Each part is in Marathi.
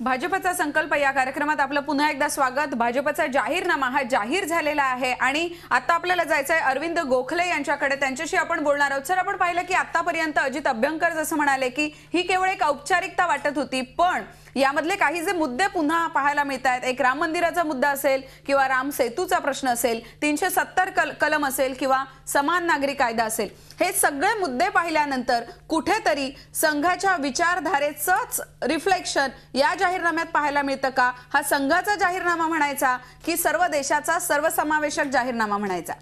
भाजपचा संकल्प या कार्यक्रमात आपलं पुन्हा एकदा स्वागत। भाजपचा जाहीरनामा हा जाहीर झालेला आहे आणि आता आपल्याला जायचं आहे अरविंद गोखले यांच्याकडे, त्यांच्याशी आपण बोलणार आहोत। सर, आपण पाहिलं की आतापर्यंत अजित अभ्यंकर जसं म्हणाले की ही केवळ एक औपचारिकता वाटत होती, पण यामधले काही जे मुद्दे पुन्हा पाहायला मिळतात, एक राम मंदिराचा मुद्दा असेल किंवा राम सेतूचा प्रश्न असेल, 370 कलम असेल किंवा समान नागरी कायदा असेल, हे सगळे मुद्दे पाहिल्यानंतर कुठेतरी संघाच्या विचारधारेचंच रिफ्लेक्शन या जाहीरनाम्यात पाहायला मिळतं का? हा संघाचा जाहीरनामा म्हणायचा की सर्व देशाचा सर्वसमावेशक जाहीरनामा म्हणायचा?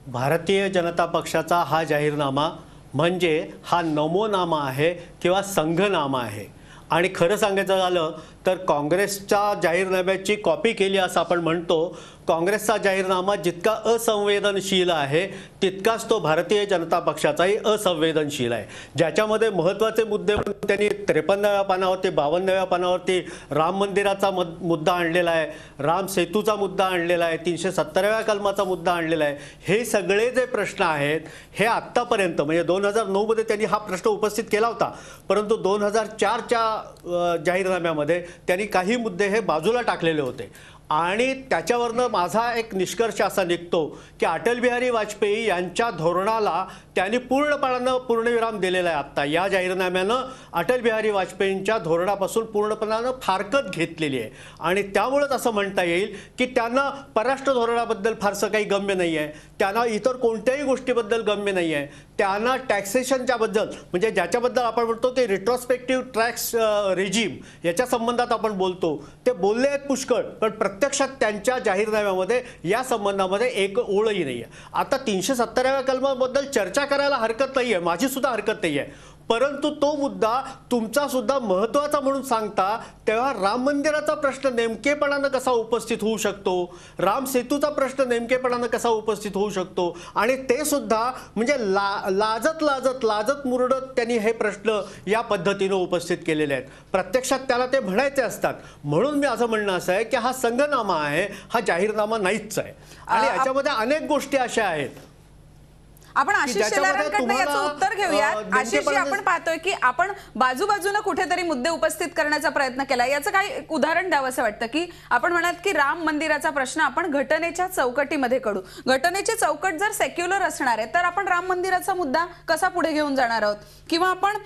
भारतीय जनता पक्षाचा हा जाहीरनामा म्हणजे हा नमोनामा आहे किंवा संघनामा आहे। आणि खरं सांगायचं झालं तर काँग्रेसच्या जाहीरनाम्याची कॉपी केली असं आपण म्हणतो। काँग्रेसचा जाहीरनामा जितका असंवेदनशील आहे तितकाच तो भारतीय जनता पक्षाचाही असंवेदनशील आहे, ज्याच्यामध्ये महत्त्वाचे मुद्दे त्यांनी 53व्या पानावरती 52व्या पानावरती राम मंदिराचा मुद्दा आणलेला आहे, राम सेतूचा मुद्दा आणलेला आहे, 370व्या कलमाचा मुद्दा आणलेला आहे। हे सगळे जे प्रश्न आहेत हे आत्तापर्यंत म्हणजे 2009 मध्ये त्यांनी हा प्रश्न उपस्थित केला होता, परंतु 2004च्या जाहीरनाम्यामध्ये त्यांनी काही मुद्दे हे बाजूला टाकलेले होते। आणि त्याच्यावरनं माझा एक निष्कर्ष असा निघतो की अटल बिहारी वाजपेयी यांच्या धोरणाला त्यांनी पूर्णपणानं पूर्णविराम दिलेला आहे। आता या जाहीरनाम्यानं अटल बिहारी वाजपेयींच्या धोरणापासून पूर्णपणानं फारकत घेतलेली आहे आणि त्यामुळेच असं म्हणता येईल की त्यांना परराष्ट्र धोरणाबद्दल फारसं काही गम्य नाही आहे, त्यांना इतर कोणत्याही गोष्टीबद्दल गम्य नाही आहे, त्यांना टॅक्सेशनच्या बद्दल म्हणजे ज्याच्याबद्दल आपण म्हणतो ते रिट्रोस्पेक्टिव्ह टॅक्स रेजिम याच्या संबंधात आपण बोलतो ते बोलले आहेत पुष्कळ, पण प्रत्यक्षात त्यांच्या जाहीरनाम्यामध्ये या संबंधामध्ये एक ओळही नाही आहे। आता 370व्या कलमाबद्दल चर्चा करायला हरकत नाही आहे, माझी सुद्धा हरकत नाही आहे, परंतु तो मुद्दा तुमचा सुद्धा महत्त्वाचा म्हणून सांगता तेव्हा राम मंदिराचा प्रश्न नेमकेपणानं कसा उपस्थित होऊ शकतो, राम सेतूचा प्रश्न नेमकेपणानं कसा उपस्थित होऊ शकतो आणि ते सुद्धा म्हणजे लाजत मुरडत त्यांनी हे प्रश्न या पद्धतीने उपस्थित केलेले आहेत। प्रत्यक्षात त्याला ते म्हणायचे असतात, म्हणून मी असं म्हणणं असं आहे की हा संघनामा आहे, हा जाहीरनामा नाहीच आहे। आणि याच्यामध्ये अनेक गोष्टी अशा आहेत। आपण आशिष शेलारांकडे याचं उत्तर घेऊयात। आशिषजी, आपण पाहतोय की आपण बाजूबाजूने कुठेतरी मुद्दे उपस्थित करण्याचा प्रयत्न केला, याचं काही उदाहरण द्यावं असं वाटतं की आपण म्हणाल की राम मंदिराचा प्रश्न आपण घटनेच्या चौकटीमध्ये काढू, घटनेची चौकट जर सेक्युलर असणार आहे तर आपण राम मंदिराचा मुद्दा कसा पुढे घेऊन जाणार आहोत? किंवा आपण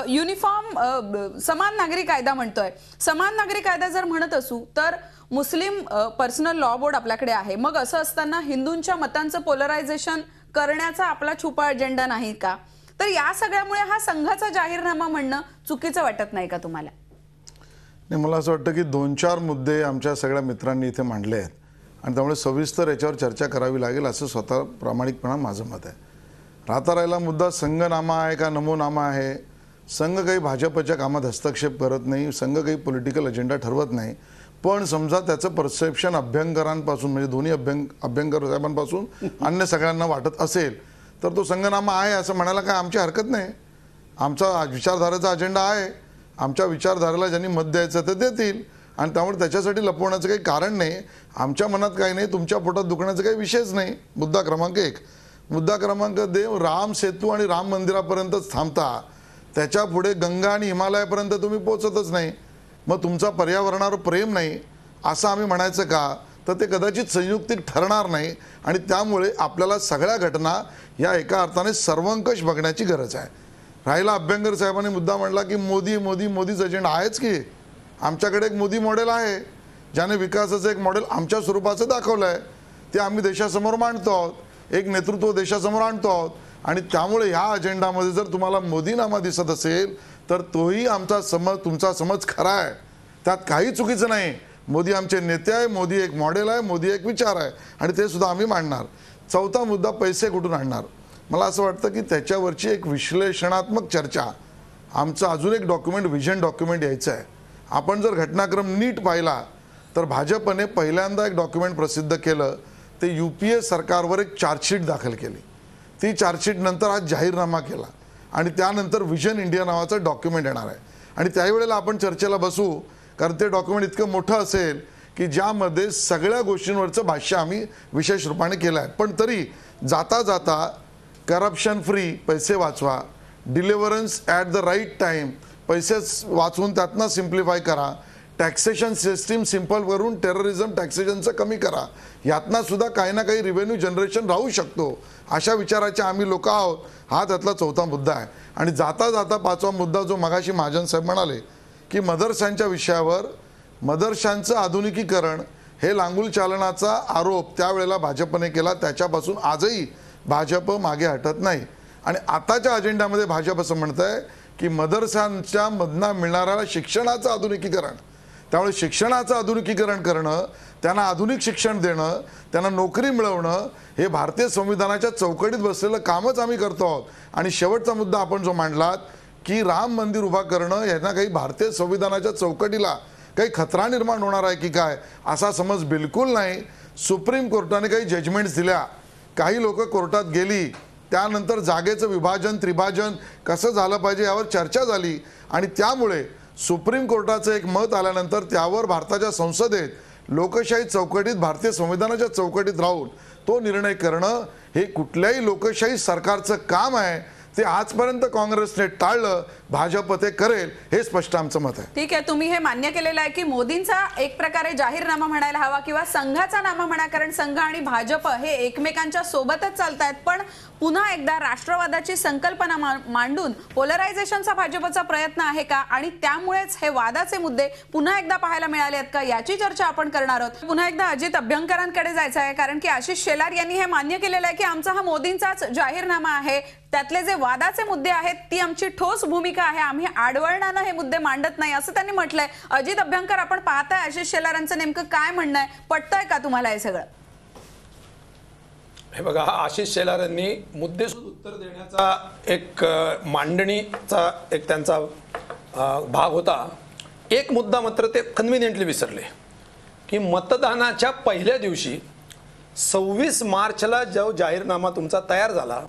युनिफॉर्म समान नागरी कायदा म्हणतोय, समान नागरी कायदा जर म्हणत असू तर मुस्लिम पर्सनल लॉ बोर्ड आपल्याकडे आहे, मग असं असताना हिंदूंच्या मतांचं पोलरायझेशन करण्याचा आपला छुपा अजेंडा नाही का? तर या सगळ्यामुळे हा संघाचा जाहीरनामा म्हणणं चुकीचं वाटत नाही का तुम्हाला? नाही, मला असं वाटतं की 2-4 मुद्दे आमच्या सगळ्या मित्रांनी इथे मांडले आहेत आणि त्यामुळे सविस्तर याच्यावर चर्चा करावी लागेल असं स्वतः प्रामाणिकपणा माझं मत आहे। राहता राहिला मुद्दा संघनामा आहे का नमोनामा आहे? संघ काही भाजपच्या कामात हस्तक्षेप करत नाही, संघ काही पॉलिटिकल अजेंडा ठरवत नाही, पण समजा त्याचं परसेप्शन अभ्यंकरांपासून म्हणजे दोन्ही अभ्यंकर साहेबांपासून अन्य सगळ्यांना वाटत असेल तर तो संघनामा आहे असं म्हणायला काय आमची हरकत नाही। आमचा विचारधारेचा अजेंडा आहे, आमच्या विचारधारेला ज्यांनी मत द्यायचं ते देतील आणि त्यामुळे त्याच्यासाठी लपवण्याचं काही कारण नाही। आमच्या मनात काही नाही, तुमच्या पोटात दुखण्याचा काही विषयच नाही। मुद्दा क्रमांक 1। मुद्दा क्रमांक 2, राम सेतू आणि राम मंदिरापर्यंतच थांबता, त्याच्या पुढे गंगा आणि हिमालयापर्यंत तुम्ही पोहोचतच नाही, मग तुमचा पर्यावरणावर प्रेम नाही असं आम्ही म्हणायचं का? तर ते कदाचित संयुक्तिक ठरणार नाही आणि त्यामुळे आपल्याला सगळ्या घटना या एका अर्थाने सर्वंकष बघण्याची गरज आहे। राहिला अभ्यंकर साहेबांनी मुद्दा म्हणला की मोदीच एजंडा आहेच की आमच्याकडे एक मोदी मॉडेल आहे ज्याने विकासाचं एक मॉडेल आमच्या स्वरूपाचं दाखवलं आहे, ते आम्ही देशासमोर मांडतो आहोत, एक नेतृत्व देशासमोर आणतो आहोत आणि त्यामुळे ह्या अजेंडामध्ये जर तुम्हाला मोदीनामा दिसत असेल तर तोही आमचा समज तुमचा समज खरा आहे, त्यात काही चुकीचं नाही। मोदी आमचे नेते आहे, मोदी एक मॉडेल आहे, मोदी एक विचार आहे आणि ते सुद्धा आम्ही मांडणार। 4था मुद्दा पैसे कुठून आणणार? मला असं वाटतं की त्याच्यावरची एक विश्लेषणात्मक चर्चा, आमचं अजून एक डॉक्युमेंट व्हिजन डॉक्युमेंट यायचं आहे। आपण जर घटनाक्रम नीट पाहिला तर भाजपने पहिल्यांदा एक डॉक्युमेंट प्रसिद्ध केलं, ते UPA सरकारवर एक चार्जशीट दाखल केली, ती चार्जशीट नंतर आज जाहीरनामा केला आणि त्यानंतर व्हिजन इंडिया नावाचा डॉक्युमेंट येणार आहे आणि त्यावेळेला आपण चर्चेला बसू, कारण ते डॉक्युमेंट इतकं मोठं असेल की ज्यामध्ये सगळ्या गोष्टींवरचं भाष्य आम्ही विशेष रूपाने केलं आहे। पण तरी जाता जाता करप्शन फ्री पैसे वाचवा, डिलिव्हरन्स ॲट द राईट टाईम, पैसे वाचवून त्यातनं सिम्प्लिफाय करा, टॅक्सेशन सिस्टीम सिंपल करून टेररिझम टॅक्सेशनचं कमी करा, यातनं सुद्धा काही ना काही रिव्हेन्यू जनरेशन राहू शकतो, अशा विचाराचे आम्ही लोक आहोत. हा त्यातला चौथा मुद्दा आहे. आणि जाता जाता पाचवा मुद्दा जो मगाशी महाजन साहेब म्हणाले की मदरशांच्या विषयावर, मदरशांचं आधुनिकीकरण हे लांगुल चालनाचा आरोप त्यावेळेला भाजपने केला, त्याच्यापासून आजही भाजप मागे हटत नाही. आणि आताच्या अजेंड्यामध्ये भाजप असं म्हणत आहे की मदरशांच्या मधनं मिळणाऱ्या शिक्षणाचं आधुनिकीकरण, त्यामुळे शिक्षणाचं आधुनिकीकरण करणं, त्यांना आधुनिक शिक्षण देणं, त्यांना नोकरी मिळवणं हे भारतीय संविधानाच्या चौकटीत बसलेलं कामच आम्ही करतो आहोत. आणि शेवटचा मुद्दा आपण जो मांडलात की राम मंदिर उभा करणं यांना काही भारतीय संविधानाच्या चौकटीला काही खतरा निर्माण होणार आहे की काय, असा समज बिलकुल नाही. सुप्रीम कोर्टाने काही जजमेंट्स दिल्या, काही लोक कोर्टात गेली, त्यानंतर जागेचं विभाजन त्रिभाजन कसं झालं पाहिजे यावर चर्चा झाली आणि त्यामुळे सुप्रीम कोर्टाचं एक मत आल्यानंतर त्यावर भारताच्या संसदेत लोकशाही चौकटीत, भारतीय संविधानाच्या चौकटीत राहून तो निर्णय करणं हे कुठल्याही लोकशाही सरकारचं काम आहे. ते आजपर्यंत काँग्रेसने टाळलं, भाजप ते करेल, हे स्पष्ट आमचं मत आहे. ठीक आहे, तुम्ही हे मान्य केलेलं आहे की मोदींचा एक प्रकारे जाहीरनामा म्हणायला हवा किंवा संघाचा नामा म्हणा, कारण संघ आणि भाजप हे एकमेकांच्या सोबतच चालतायत. पण पुन्हा एकदा राष्ट्रवादाची संकल्पना मांडून पोलरायझेशनचा भाजपचा प्रयत्न आहे का आणि त्यामुळेच हे वादाचे मुद्दे पुन्हा एकदा पाहायला मिळाले आहेत का, याची चर्चा आपण करणार आहोत. पुन्हा एकदा अजित अभ्यंकरांकडे जायचं आहे, कारण की आशिष शेलार यांनी हे मान्य केलेलं आहे की आमचा हा मोदींचाच जाहीरनामा आहे, त्यातले जे वादाचे मुद्दे आहेत ती आमची ठोस भूमिका आहे, आम्ही आडवळणानं हे मुद्दे मांडत नाही, असं त्यांनी म्हटलंय. अजित अभ्यंकर, आपण पाहताय आशिष शेलारांचं नेमकं काय म्हणणं आहे, पटतंय का तुम्हाला हे सगळं? हे बघा, आशिष शेलार यांनी मुद्देसूद उत्तर देण्याचा एक मांडणीचा एक त्यांचा भाग होता. एक मुद्दा मात्र ते कन्व्हिनियंटली विसरले की मतदानाच्या पहिल्या दिवशी 26 मार्चला जो जाहीरनामा तुमचा तयार झाला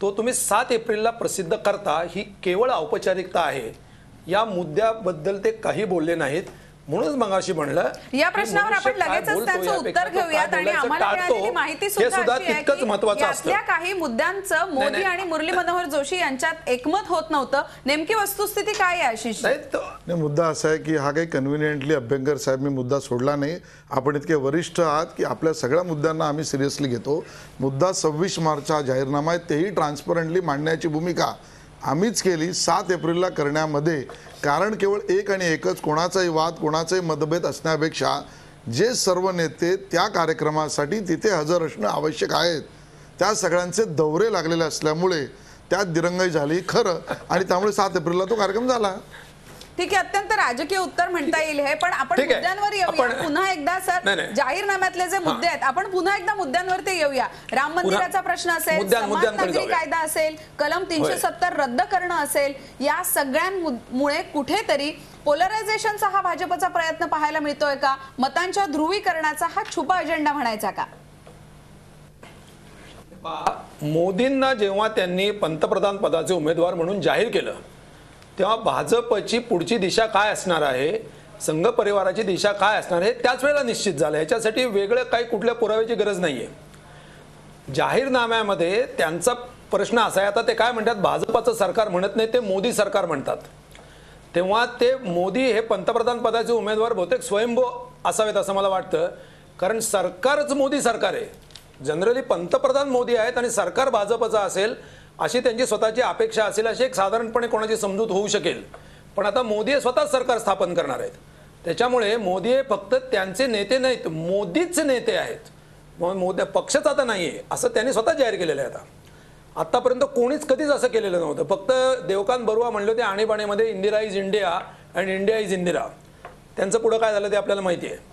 तो तुम्ही 7 एप्रिलला प्रसिद्ध करता, ही केवळ औपचारिकता आहे. या मुद्द्याबद्दल ते काही बोलले नाहीत. म्हणूनच मगाशी म्हणलं या प्रश्नावर आपण लगेचच त्यांचं उत्तर घेऊयात आणि आम्हाला मिळालेली माहिती सुद्धा तितकंच महत्त्वाचं असतं. यातल्या काही मुद्द्यांचं मोदी आणि मुरली मनोहर जोशी यांच्यात एकमत होत नव्हतं. नेमकी वस्तुस्थिती काय आहे आशिष? नाही, मुद्दा असा आहे की हा काही कन्व्हिनियंटली अभ्यंकर साहेब मी मुद्दा सोडला नाही. आपण इतके वरिष्ठ आहात की आपल्या सगळ्या मुद्द्यांना आम्ही सिरियसली घेतो. मुद्दा 26 मार्चचा जाहीरनामा आहे, तेही ट्रान्सपरंटली मांडण्याची भूमिका आम्हीच केली 7 एप्रिलला करण्यामध्ये. कारण केवळ एक आणि एकच, कोणाचाही वाद, कोणाचाही मतभेद असण्यापेक्षा जे सर्व नेते त्या कार्यक्रमासाठी तिथे हजर असणं आवश्यक आहेत, त्या सगळ्यांचे दौरे लागलेले असल्यामुळे त्यात दिरंगाई झाली खरं, आणि त्यामुळे 7 एप्रिलला तो कार्यक्रम झाला. ठीक आहे, अत्यंत राजकीय उत्तर म्हणता येईल हे, पण आपण मुद्द्यांवर येऊया पुन्हा एकदा. सर, जाहीरनाम्यातले जे मुद्दे आहेत आपण पुन्हा एकदा मुद्द्यांवर ते येऊया. राम मंदिराचा प्रश्न असेल, समाज नागरी कायदा असेल, कलम 370 रद्द करणं असेल, या सगळ्यांमुळे कुठेतरी पोलरायझेशनचा हा भाजपचा प्रयत्न पाहायला मिळतोय का? मतांच्या ध्रुवीकरणाचा हा छुपा अजेंडा म्हणायचा का? मोदींना जेव्हा त्यांनी पंतप्रधान पदाचे उमेदवार म्हणून जाहीर केलं तेव्हा भाजपची पुढची दिशा काय असणार आहे, संघ परिवाराची दिशा काय असणार आहे, त्याच वेळेला निश्चित झालं. याच्यासाठी वेगळं काही कुठल्या पुराव्याची गरज नाहीये. जाहीरनाम्यामध्ये त्यांचा प्रश्न असा आहे, आता ते काय म्हणतात, भाजपचं सरकार म्हणत नाही, ते मोदी सरकार म्हणतात. तेव्हा ते मोदी हे पंतप्रधान पदाचे उमेदवार बहुतेक स्वयंभू असावेत असं मला वाटतं, कारण सरकारच मोदी सरकार आहे. जनरली पंतप्रधान मोदी आहेत आणि सरकार भाजपचं असेल अशी त्यांची स्वतःची अपेक्षा असेल, अशी एक साधारणपणे कोणाची समजूत होऊ शकेल. पण आता मोदी हे स्वतःच सरकार स्थापन करणार आहेत, त्याच्यामुळे मोदी हे फक्त त्यांचे नेते नाहीत, मोदीच नेते आहेत. मोदी पक्षच आता नाहीये असं त्यांनी स्वतः जाहीर केलेलं आहे. आतापर्यंत कोणीच कधीच असं केलेलं नव्हतं. फक्त देवकांत बरुआ म्हणले होते आणीबाणीमध्ये Indira is India and India is Indira, त्यांचं पुढं काय झालं ते आपल्याला माहिती आहे.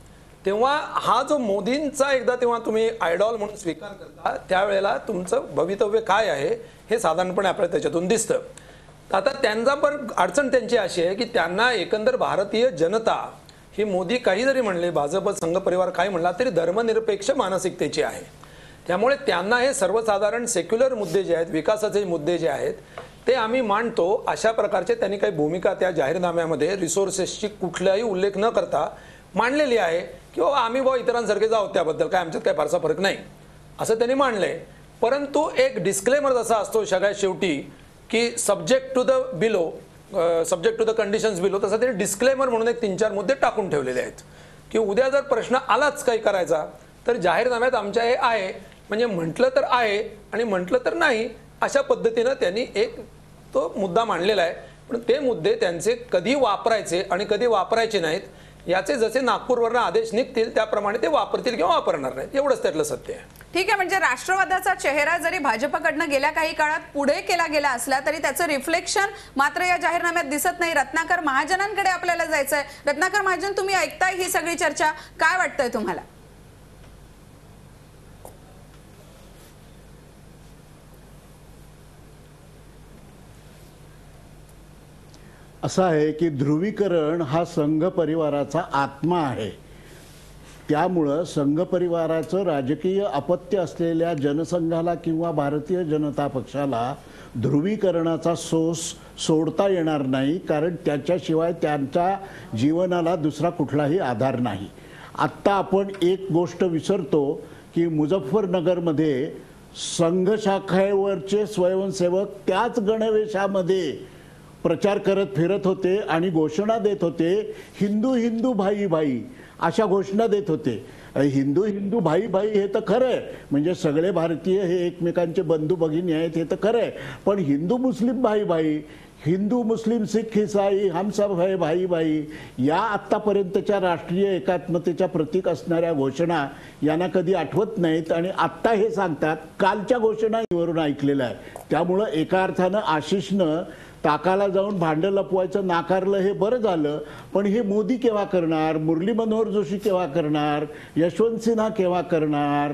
तेव्हा हा जो मोदींचा एकदा तेव्हा तुम्ही आयडॉल म्हणून स्वीकार करता, त्यावेळेला तुमचं भवितव्य काय आहे हे साधारणपणे आपल्याला त्याच्यातून दिसतं. आता त्यांचा पण अडचण त्यांची अशी आहे की त्यांना एकंदर भारतीय जनता ही मोदी काही जरी म्हणले, भाजप संघ परिवार काही म्हणला तरी धर्मनिरपेक्ष मानसिकतेची आहे. त्यामुळे त्यांना हे सर्वसाधारण सेक्युलर मुद्दे जे आहेत, विकासाचे मुद्दे जे आहेत ते आम्ही मांडतो, अशा प्रकारचे त्यांनी काही भूमिका त्या जाहीरनाम्यामध्ये रिसोर्सेसची कुठलाही उल्लेख न करता मांडलेली आहे की आम्ही इतरांसारखे जाऊ, त्याबद्दल काय आमच्यात काही फारसा फरक नाही असं त्यांनी मांडलंय. परंतु एक डिस्क्लेमर जसा असतो सगळ्यात शेवटी की subject to the below, subject to the conditions below, तसं ते डिस्क्लेमर म्हणून एक 3-4 मुद्दे टाकून ठेवलेले आहेत की उद्या जर प्रश्न आलाच काही करायचा तर जाहीरनाम्यात आमच्या हे आहे, म्हणजे म्हटलं तर आहे आणि म्हटलं तर नाही, अशा पद्धतीनं त्यांनी एक तो मुद्दा मांडलेला आहे. पण ते मुद्दे त्यांचे कधी वापरायचे आणि कधी वापरायचे नाहीत याचे जसे नागपूरवरनं आदेश निघतील त्याप्रमाणे ते वापरतील किंवा वापरणार नाहीत, एवढंच त्यातलं सत्य आहे. ठीक आहे, म्हणजे राष्ट्रवादाचा चेहरा जरी भाजपकडनं गेल्या काही काळात पुढे केला गेला असला तरी त्याचं रिफ्लेक्शन मात्र या जाहीरनाम्यात दिसत नाही. रत्नाकर महाजनांकडे आपल्याला जायचंय. रत्नाकर महाजन, तुम्ही ऐकताय ही सगळी चर्चा, काय वाटतंय तुम्हाला? असं आहे की ध्रुवीकरण हा संघ परिवाराचा आत्मा आहे. त्यामुळं संघ परिवाराचं राजकीय अपत्य असलेल्या जनसंघाला किंवा भारतीय जनता पक्षाला ध्रुवीकरणाचा सोडता येणार नाही, कारण त्याच्याशिवाय त्यांच्या जीवनाला दुसरा कुठलाही आधार नाही. आत्ता आपण एक गोष्ट विसरतो की मुझफ्फरनगरमध्ये संघ शाखेवरचे स्वयंसेवक त्याच गणवेशामध्ये प्रचार करत फिरत होते आणि घोषणा देत होते, हिंदू हिंदू भाई भाई अशा घोषणा देत होते. हिंदू हिंदू भाई भाई हे तर खरं आहे, म्हणजे सगळे भारतीय हे एकमेकांचे बंधू भगिनी आहेत हे तर खरं आहे. पण हिंदू मुस्लिम भाई भाई, हिंदू मुस्लिम सिख ईसाई हम सब है भाई भाई या आत्तापर्यंतच्या राष्ट्रीय एकात्मतेच्या प्रतीक असणाऱ्या घोषणा यांना कधी आठवत नाहीत आणि आत्ता हे सांगतात. कालच्या घोषणा वरून ऐकलेलं आहे. त्यामुळं एका अर्थानं आशिषनं ताकाला जाऊन भांडं लपवायचं नाकारलं हे बरं झालं. पण हे मोदी केव्हा करणार, मुरली मनोहर जोशी केव्हा करणार, यशवंत सिन्हा केव्हा करणार,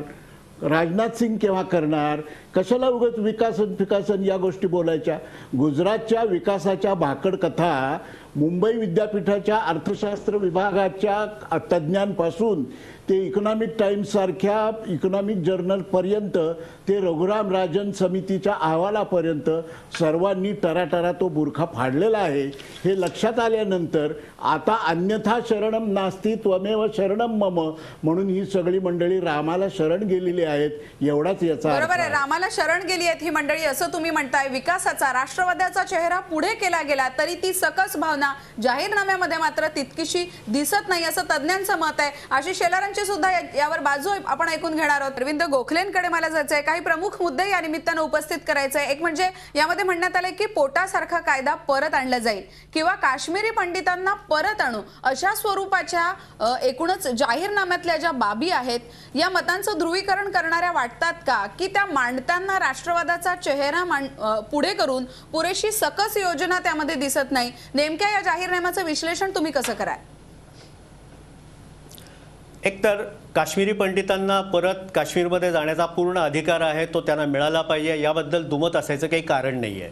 राजनाथ सिंग केव्हा करणार? कशाला उगाच विकासन या गोष्टी बोलायच्या? गुजरातच्या विकासाच्या भाकड कथा मुंबई विद्यापीठाच्या अर्थशास्त्र विभागाच्या तज्ज्ञांपासून ते इकॉनॉमिक टाइम्स सारख्या इकॉनॉमिक जर्नलपर्यंत ते रघुराम राजन समितीच्या अहवालापर्यंत सर्वांनी टराटरा तो बुरखा फाडलेला आहे. हे लक्षात आल्यानंतर आता अन्यथा शरणम नास्ति त्वमेव शरणम मम म्हणून ही सगळी मंडळी रामाला शरण गेलेली आहेत, एवढाच याचा बरोबर आहे. रामाला शरण गेली आहेत ही मंडळी असं तुम्ही म्हणताय. विकासाचा राष्ट्रवादाचा चेहरा पुढे केला गेला तरी ती सकस भावना जाहीरनाम्यामध्ये मात्र तितकीशी दिसत नाही असं तज्ज्ञांचं मत आहे. आशिष शेलारांची सुद्धा यावर बाजू आपण ऐकून घेणार आहोत. अरविंद गोखलेंकडे मला जायचंय. काही प्रमुख मुद्दे या निमित्तानं उपस्थित करायचे. एक म्हणजे यामध्ये म्हणण्यात आलंय की पोटासारखा कायदा परत आणला जाईल किंवा काश्मीरी पंडितांना परत आणू अशा स्वरूपाच्या एकूणच जाहीरनाम्यातल्या ज्या बाबी आहेत या मतांचं ध्रुवीकरण करणाऱ्या वाटतात का, की त्या मांडताना राष्ट्रवादाचा चेहरा पुढे करून पुरेशी सकस योजना त्यामध्ये दिसत नाही? नेमक्या या जाहीरनाम्याचं विश्लेषण तुम्ही कसं कराल? एकतर काश्मीरी पंडितांना परत काश्मीरमध्ये जाण्याचा पूर्ण अधिकार आहे, तो त्यांना मिळाला पाहिजे, याबद्दल दुमत असायचं काही कारण नाही आहे.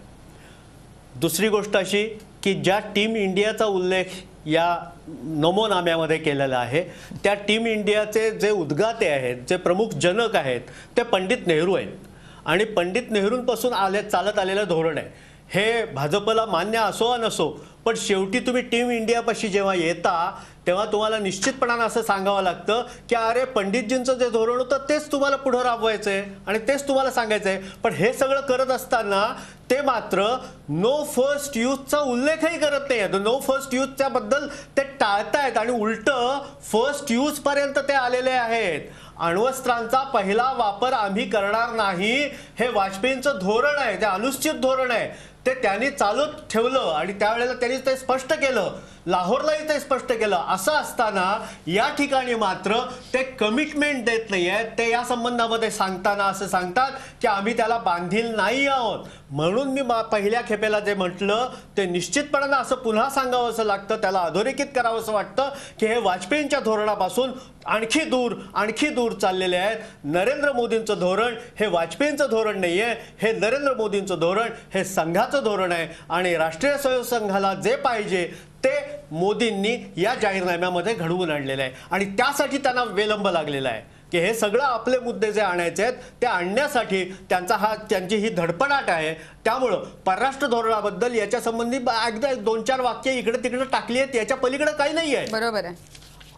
दुसरी गोष्ट अशी की ज्या टीम इंडियाचा उल्लेख या नमोनाम्यामध्ये केलेला आहे त्या टीम इंडियाचे जे उद्गाते आहेत, जे प्रमुख जनक आहेत ते पंडित नेहरू आहेत आणि पंडित नेहरूंपासून चालत आलेलं धोरण आहे. हे भाजपला मान्य असो वा नसो, पण शेवटी तुम्ही टीम इंडियापाशी जेव्हा येता तेव्हा तुम्हाला निश्चितपणानं असं सांगावं लागतं की अरे पंडितजींचं जे धोरण होतं तेच तुम्हाला पुढं राबवायचं आहे आणि तेच तुम्हाला सांगायचं आहे. पण हे सगळं करत असताना ते मात्र नो फर्स्ट यूजचा उल्लेखही करत नाही आहे. नो फर्स्ट यूजच्या बद्दल ते टाळतायत आणि उलटं फर्स्ट यूज पर्यंत ते आलेले आहेत. अण्वस्त्रांचा पहिला वापर आम्ही करणार नाही हे वाजपेयींचं धोरण आहे, ते अनुचित धोरण आहे, ते त्यांनी चालू ठेवलं आणि त्यावेळेला त्यांनी ते स्पष्ट केलं, लाहोरलाही ते स्पष्ट केलं. असं असताना या ठिकाणी मात्र ते कमिटमेंट देत नाही आहेत. ते या संबंधामध्ये सांगताना असं सांगतात की आम्ही त्याला बांधील नाही आहोत. म्हणून मी पहिल्या खेपेला जे म्हटलं ते निश्चितपणानं असं पुन्हा सांगावं असं लागतं, त्याला अधोरेखित करावं असं वाटतं की हे वाजपेयींच्या धोरणापासून आणखी दूर चाललेले आहेत. नरेंद्र मोदींचं धोरण हे वाजपेयींचं धोरण नाही आहे, हे नरेंद्र मोदींचं धोरण हे संघाचं धोरण आहे आणि राष्ट्रीय स्वयंसेवक संघाला जे पाहिजे ते मोदींनी या जाहीरनाम्यामध्ये घडवून आणलेलं आहे आणि त्यासाठी त्यांना विलंब लागलेला आहे की हे सगळं आपले मुद्दे जे आणायचे आहेत ते आणण्यासाठी त्यांची ही धडपडाट आहे. त्यामुळं परराष्ट्र धोरणाबद्दल याच्या संबंधी एकदा 2-4 वाक्य इकडे तिकडे टाकली आहेत, याच्या पलीकडे काही नाही आहे. बरोबर आहे.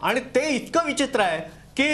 आणि ते इतकं विचित्र आहे की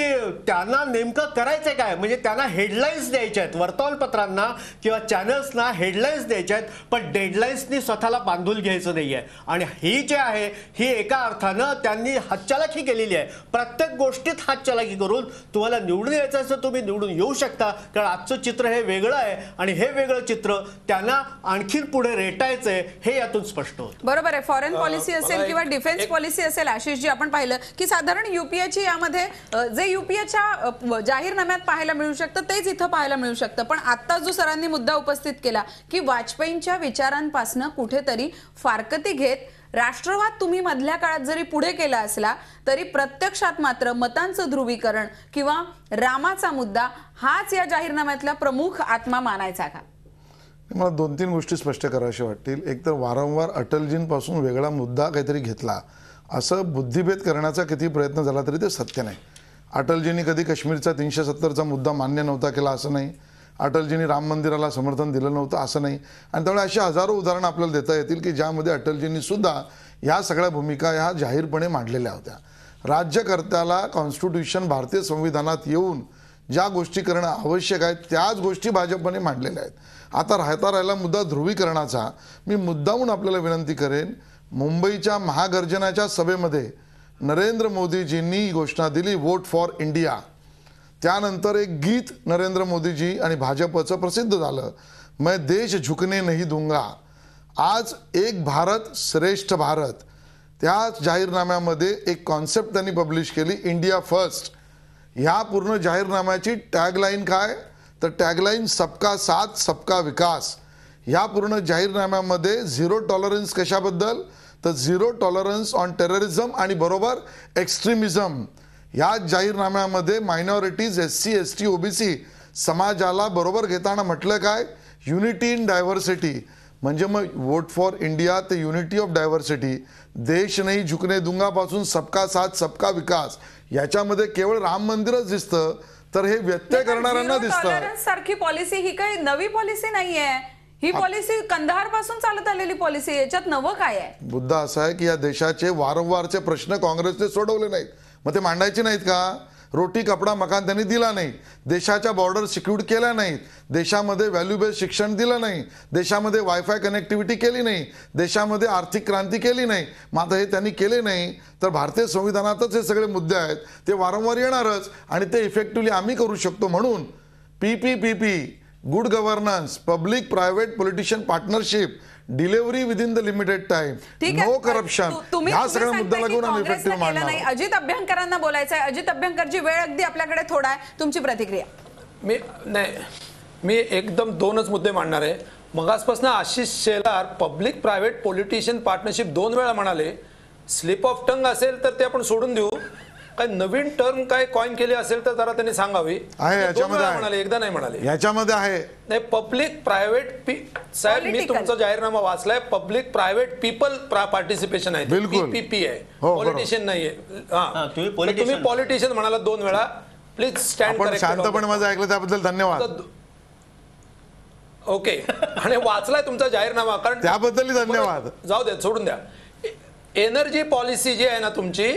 त्यांना नेमकं करायचंय काय, म्हणजे त्यांना हेडलाईन्स द्यायच्या आहेत वर्तमानपत्रांना किंवा चॅनल्सना, हेडलाईन्स द्यायच्या आहेत, पण डेडलाईन्सनी स्वतःला बांधून घ्यायचं नाहीये. आणि ही जी आहे ही एका अर्थानं त्यांनी हातचलाखी केलेली आहे. प्रत्येक गोष्टीत हातचलाखी करून तुम्हाला निवडून यायचं असेल तुम्ही निवडून येऊ शकता, कारण आजचं चित्र हे वेगळं आहे आणि हे वेगळं चित्र त्यांना आणखीन पुढे रेटायचंय हे यातून स्पष्ट होतं. बरोबर आहे. फॉरेन पॉलिसी असेल किंवा डिफेन्स पॉलिसी असेल, आशिषजी आपण पाहिलं की साधारण युपीएची यामध्ये जे युपीएच्या जाहीरनाम्यात पाहायला मिळू शकतं तेच इथं पाहायला मिळू शकतं. पण आता जो सरांनी मुद्दा उपस्थित केला की वाजपेयींच्या विचारांपासून कुठेतरी फारकती घेत राष्ट्रवाद तुम्ही मधल्या काळात जरी पुढे केला असला तरी प्रत्यक्षात मात्र मतांचं ध्रुवीकरण किंवा रामाचा मुद्दा हाच या जाहीरनाम्यातला प्रमुख आत्मा मानायचा का? मला 2-3 गोष्टी स्पष्ट कराव्याशा वाटतील. एक तर वारंवार अटलजींपासून वेगळा मुद्दा काहीतरी घेतला असं बुद्धिभेद करण्याचा किती प्रयत्न झाला तरी ते सत्य नाही. अटलजींनी कधी काश्मीरचा 370चा मुद्दा मान्य नव्हता केला असं नाही. अटलजींनी राम मंदिराला समर्थन दिलं नव्हतं असं नाही. आणि त्यामुळे अशी हजारो उदाहरणं आपल्याला देता येतील की ज्यामध्ये अटलजींनी सुद्धा या सगळ्या भूमिका ह्या जाहीरपणे मांडलेल्या होत्या. राज्यकर्त्याला कॉन्स्टिट्यूशन भारतीय संविधानात येऊन ज्या गोष्टी करणं आवश्यक आहे त्याच गोष्टी भाजपने मांडलेल्या आहेत. आता राहिला मुद्दा ध्रुवीकरणाचा. मी मुद्दाहून आपल्याला विनंती करेन, मुंबईच्या महागर्जनाच्या सभेमध्ये नरेंद्र मोदीजींनी घोषणा दिली वोट फॉर इंडिया. त्यानंतर एक गीत नरेंद्र मोदीजी आणि भाजपचं प्रसिद्ध झालं, मैं देश झुकने नहीं दूंगा. आज एक भारत श्रेष्ठ भारत, त्या जाहीरनाम्यामध्ये एक कॉन्सेप्ट त्यांनी पब्लिश केली, इंडिया फर्स्ट. ह्या पूर्ण जाहीरनाम्याची टॅगलाईन काय, तर टॅगलाईन सबका साथ सबका विकास. ह्या पूर्ण जाहीरनाम्यामध्ये झिरो टॉलरन्स कशाबद्दल, तर झिरो टॉलरन्स ऑन टेररिझम आणि बरोबर एक्स्ट्रीमिझम. या जाहीरनाम्यामध्ये मायनॉरिटीज, SC, ST, OBC समाजाला बरोबर घेताना म्हटलं काय, युनिटी इन डायव्हर्सिटी. म्हणजे मग वोट फॉर इंडिया ते युनिटी ऑफ डायव्हर्सिटी, देश नाही झुकने दूंगा पासून सबका साथ सबका विकास, याच्यामध्ये केवळ राम मंदिरच दिसतं तर हे व्यत्यय करणाऱ्यांना दिसतं. सारखी पॉलिसी ही काही नवी पॉलिसी नाहीये. ही पॉलिसी कंधार पासून चालत आलेली पॉलिसी. याच्यात नवं काय आहे? मुद्दा असा आहे की या देशाचे वारंवारचे प्रश्न काँग्रेसने सोडवले नाहीत, मग ते मांडायचे नाहीत का? रोटी कपडा मकान त्यांनी दिला नाही, देशाच्या बॉर्डर सिक्युअर केल्या नाहीत, देशामध्ये व्हॅल्यू बेस्ड शिक्षण दिलं नाही, देशामध्ये वायफाय कनेक्टिव्हिटी केली नाही, देशामध्ये आर्थिक क्रांती केली नाही. मग आता हे त्यांनी केले नाही तर भारतीय संविधानातच हे सगळे मुद्दे आहेत, ते वारंवार येणारच आणि ते इफेक्टिव्हली आम्ही करू शकतो. म्हणून PPP, good governance, public private politician partnership, delivery within the limited time, no corruption, ह्या सगळ्या मुद्द्याला घेऊन आम्ही इफेक्टिव्ह मांडणार आहोत. अजित अभ्यंकरांना बोलायचं आहे. अजित अभ्यंकरची वेळ अगदी आपल्याकडे थोडा आहे, तुमची प्रतिक्रिया. मी एकदम 2च मुद्दे मांडणार आहे. मगासपासून Ashish Shelar public private politician partnership 2 वेळा म्हणाले. स्लिप ऑफ टंग असेल तर ते आपण सोडून देऊ, काय नवीन टर्म काय कॉइन केली असेल तर जरा त्यांनी सांगावी. आहे याच्यामध्ये म्हणाले, एकदा नाही म्हणाले. याच्यामध्ये आहे नाही, पब्लिक प्रायव्हेट साहेब, मी तुमचा जाहीरनामा वाचलाय. पब्लिक प्रायव्हेट पीपल पार्टिसिपेशन आहे, PPP आहे, पॉलिटिशियन नाहीये. तुम्ही पॉलिटिशियन म्हणाला 2 वेळा. Please stand correct. शांतपणे माझं ऐकलं त्याबद्दल धन्यवाद. ओके. आणि वाचलाय तुमचा जाहीरनामा, कारण त्याबद्दल धन्यवाद. जाऊ द्या, सोडून द्या. एनर्जी पॉलिसी जी आहे ना तुमची,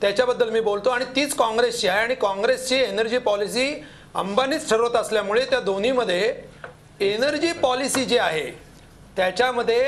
त्याच्याबद्दल मी बोलतो. आणि तीच काँग्रेसची आहे आणि काँग्रेसची एनर्जी पॉलिसी अंबानीच ठरवत असल्यामुळे त्या दोन्हीमध्ये एनर्जी पॉलिसी जी आहे त्याच्यामध्ये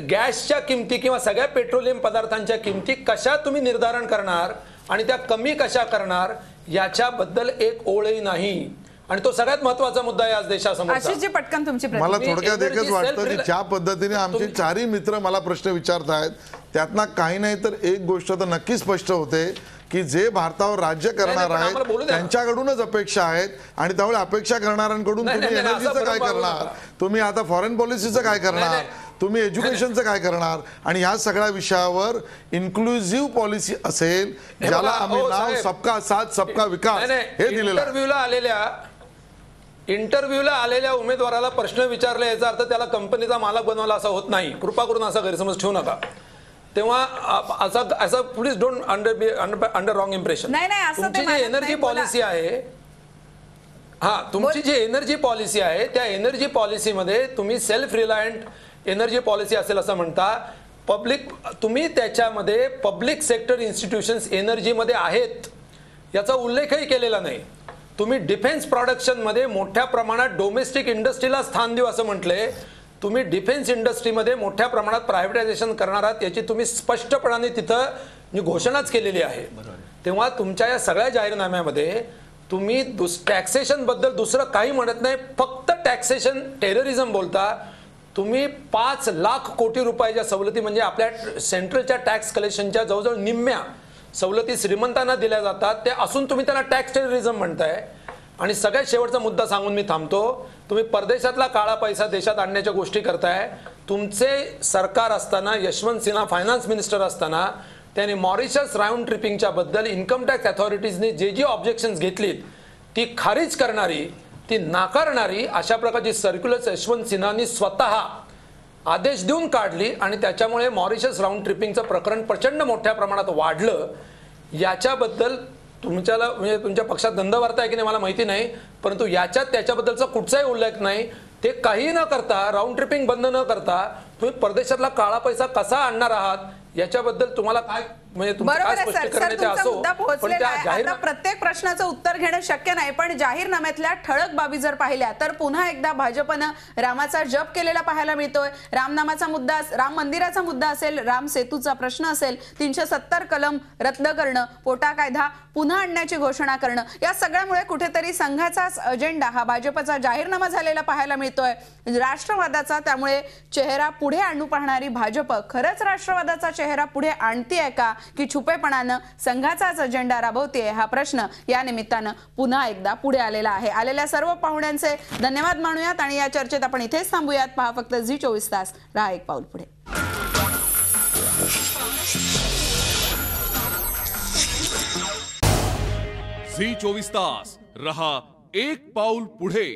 गॅसच्या किमती किंवा सगळ्या पेट्रोलियम पदार्थांच्या किमती कशा तुम्ही निर्धारण करणार आणि त्या कमी कशा करणार याच्याबद्दल एक ओळही नाही. आणि तो सगळ्यात महत्त्वाचा मुद्दा आहे आज देशासमोर. आशिषजी, पटकन तुमची मला थोडक्यात एकच वाटतं की ज्या पद्धतीने आमचे 4ही मित्र मला प्रश्न विचारतायत त्यातनं काही नाही तर एक गोष्ट तर नक्की स्पष्ट होते की जे भारतावर राज्य करणार आहेत त्यांच्याकडूनच अपेक्षा आहेत. आणि त्यामुळे अपेक्षा करणाऱ्यांकडून तुम्ही एनर्जीचं काय करणार, तुम्ही आता फॉरेन पॉलिसीचं काय करणार, तुम्ही एज्युकेशनचं काय करणार, आणि ह्या सगळ्या विषयावर इन्क्लुझिव्ह पॉलिसी असेल ज्याला आम्ही नाव सबका साथ सबका विकास हे दिलेलं. इंटरव्ह्यूला आलेल्या उमेदवाराला प्रश्न विचारले याचा अर्थ त्याला कंपनीचा मालक बनवला असा होत नाही. कृपा करून असा गैरसमज ठेवू नका. तेव्हा असं please don't under wrong impression. तुमची जी एनर्जी पॉलिसी आहे, तुमची जी एनर्जी पॉलिसी आहे त्या एनर्जी पॉलिसीमध्ये तुम्ही सेल्फ रिलायंट एनर्जी पॉलिसी असेल असं म्हणता. तुम्ही त्याच्यामध्ये पब्लिक सेक्टर इन्स्टिट्यूशन्स एनर्जीमध्ये आहेत याचा उल्लेखही केलेला नाही. तुम्ही डिफेन्स प्रोडक्शनमध्ये मोठ्या प्रमाणात डोमेस्टिक इंडस्ट्रीला स्थान देऊ असं म्हटलंय. तुम्ही डिफेन्स इंडस्ट्रीमध्ये मोठ्या प्रमाणात प्रायव्हेटायझेशन करणार आहात याची तुम्ही स्पष्टपणाने तिथं घोषणाच केलेली आहे. तेव्हा तुमच्या या सगळ्या जाहीरनाम्यामध्ये तुम्ही टॅक्सेशन बद्दल दुसरं काही म्हणत नाही, फक्त टॅक्सेशन टेररिझम बोलता. तुम्ही 5 लाख कोटी रुपयाच्या सवलती म्हणजे आपल्या सेंट्रलच्या टॅक्स कलेक्शनच्या जवळजवळ निम्म्या सवलती श्रीमंतांना दिल्या जातात, ते असून तुम्ही त्याला टॅक्स टेररिझम म्हणताय. आणि सगळ्यात शेवटचा मुद्दा सांगून मी थांबतो. तुम्ही परदेशातला काळा पैसा देशात आणण्याच्या गोष्टी करताय. तुमचे सरकार असताना यशवंत सिन्हा फायनान्स मिनिस्टर असताना त्यांनी मॉरिशस राऊंड ट्रिपिंगच्या बद्दल इन्कम टॅक्स अथॉरिटीजने जी ऑब्जेक्शन्स घेतलीत ती खारिज करणारी, ती नाकारणारी अशा प्रकारची सर्क्युलर्स यशवंत सिन्हांनी स्वतः आदेश देऊन काढली आणि त्याच्यामुळे मॉरिशस राऊंड ट्रिपिंगचं प्रकरण प्रचंड मोठ्या प्रमाणात वाढलं. याच्याबद्दल तुमच्याला म्हणजे तुमच्या पक्षात गंध वार्ता आहे की नाही मला माहिती नाही, परंतु याच्यात त्याच्याबद्दलचा कुठचाही उल्लेख नाही. ते काही न करता, राऊंड ट्रिपिंग बंद न करता तुम्ही परदेशातला काळा पैसा कसा आणणार आहात याच्याबद्दल तुम्हाला काय म्हणजे बरोबर आहे सर. तुमचा मुद्दा पोहोचलेला आहे. आता प्रत्येक प्रश्नाचं उत्तर घेणं शक्य नाही, पण जाहीरनाम्यातल्या ठळक बाबी जर पाहिल्या तर पुन्हा एकदा भाजपनं रामाचा जप केलेला पाहायला मिळतोय. रामनामाचा मुद्दा, राम मंदिराचा मुद्दा असेल, राम सेतूचा प्रश्न असेल, 370 कलम रद्द करणं, पोटा कायदा पुन्हा आणण्याची घोषणा करणं, या सगळ्यामुळे कुठेतरी संघाचाच अजेंडा हा भाजपचा जाहीरनामा झालेला पाहायला मिळतोय. राष्ट्रवादाचा त्यामुळे चेहरा पुढे आणू पाहणारी भाजप खरंच राष्ट्रवादाचा चेहरा पुढे आणतीये का की छुपेपणानं संघाचाच अजेंडा राबवतेय, हा प्रश्न या निमित्तानं पुन्हा एकदा पुढे आलेला आहे. आलेल्या सर्व पाहुण्यांचे धन्यवाद मानूयात आणि या चर्चेत आपण इथेच थांबूयात. पहा फक्त झी24 तास, रहा एक पाऊल पुढे. झी24 तास, रहा एक पाऊल पुढे.